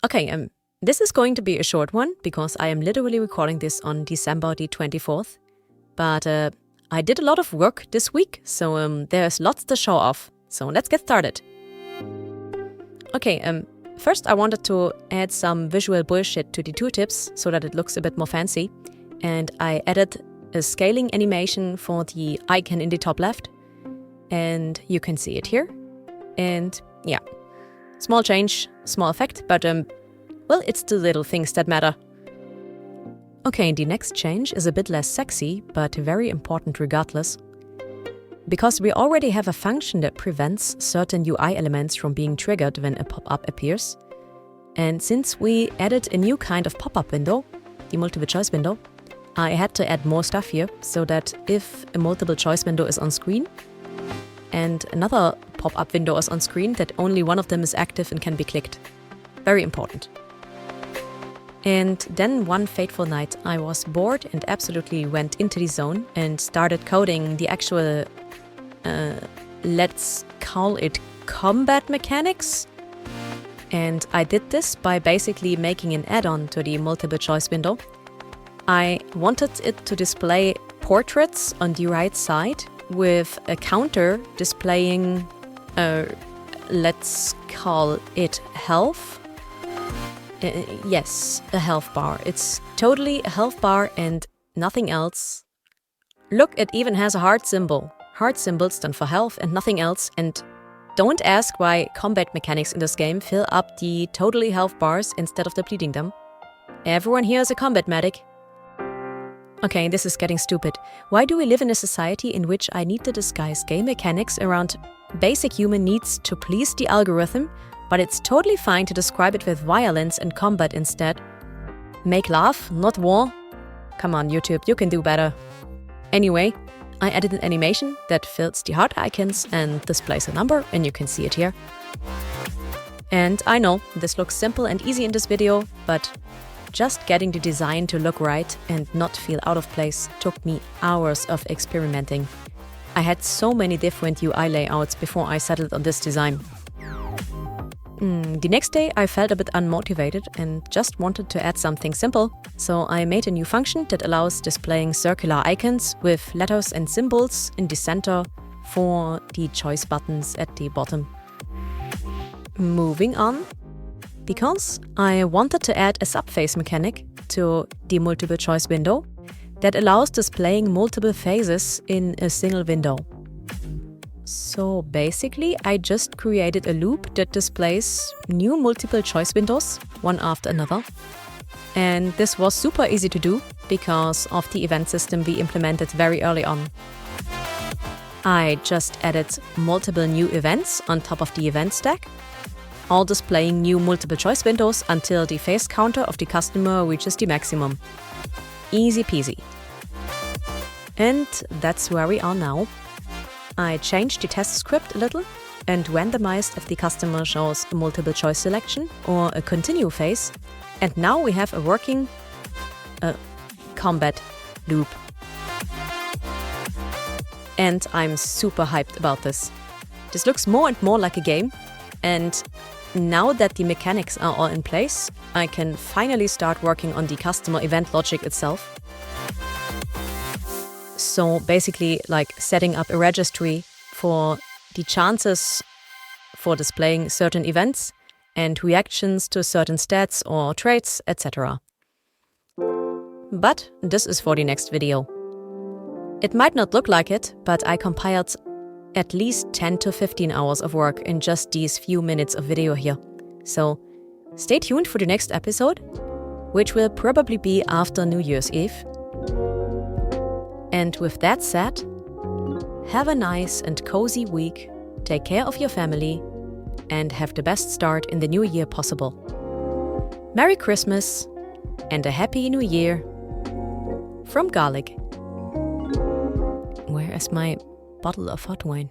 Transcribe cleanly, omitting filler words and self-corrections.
Okay, this is going to be a short one because I am literally recording this on December the 24th. But I did a lot of work this week, so there's lots to show off. So let's get started. Okay, first I wanted to add some visual bullshit to the tooltips so that it looks a bit more fancy. And I added a scaling animation for the icon in the top left. And you can see it here. And yeah, small change, small effect, but well, it's the little things that matter. Okay, the next change is a bit less sexy, but very important regardless. Because we already have a function that prevents certain UI elements from being triggered when a pop-up appears. And since we added a new kind of pop-up window, the multiple choice window, I had to add more stuff here so that if a multiple choice window is on screen and another pop-up window is on screen, that only one of them is active and can be clicked. Very important. And then one fateful night, I was bored and absolutely went into the zone and started coding the actual, let's call it combat mechanics. And I did this by basically making an add-on to the multiple choice window. I wanted it to display portraits on the right side with a counter displaying, let's call it health. Yes, a health bar. It's totally a health bar and nothing else. Look, it even has a heart symbol. Heart symbols stand for health and nothing else. And don't ask why combat mechanics in this game fill up the totally health bars instead of depleting them. Everyone here is a combat medic. Okay, this is getting stupid. Why do we live in a society in which I need to disguise game mechanics around basic human needs to please the algorithm, but it's totally fine to describe it with violence and combat instead? Make love, not war. Come on, YouTube, you can do better. Anyway, I added an animation that fills the heart icons and displays a number, and you can see it here. And I know, this looks simple and easy in this video, but just getting the design to look right and not feel out of place took me hours of experimenting. I had so many different UI layouts before I settled on this design. The next day I felt a bit unmotivated and just wanted to add something simple, so I made a new function that allows displaying circular icons with letters and symbols in the center for the choice buttons at the bottom. Moving on, because I wanted to add a subphase mechanic to the multiple choice window that allows displaying multiple phases in a single window. So basically, I just created a loop that displays new multiple choice windows, one after another. And this was super easy to do because of the event system we implemented very early on. I just added multiple new events on top of the event stack, all displaying new multiple choice windows until the phase counter of the customer reaches the maximum. Easy peasy. And that's where we are now. I changed the test script a little and randomized if the customer shows a multiple choice selection or a continue phase. And now we have a working combat loop. And I'm super hyped about this. This looks more and more like a game. And now that the mechanics are all in place, I can finally start working on the customer event logic itself. So basically, like setting up a registry for the chances for displaying certain events and reactions to certain stats or traits, etc. But this is for the next video. It might not look like it, but I compiled at least 10 to 15 hours of work in just these few minutes of video here. So stay tuned for the next episode, which will probably be after New Year's Eve. And with that said, have a nice and cozy week, take care of your family, and have the best start in the new year possible. Merry Christmas and a Happy New Year from Garlic. Where is my bottle of hot wine?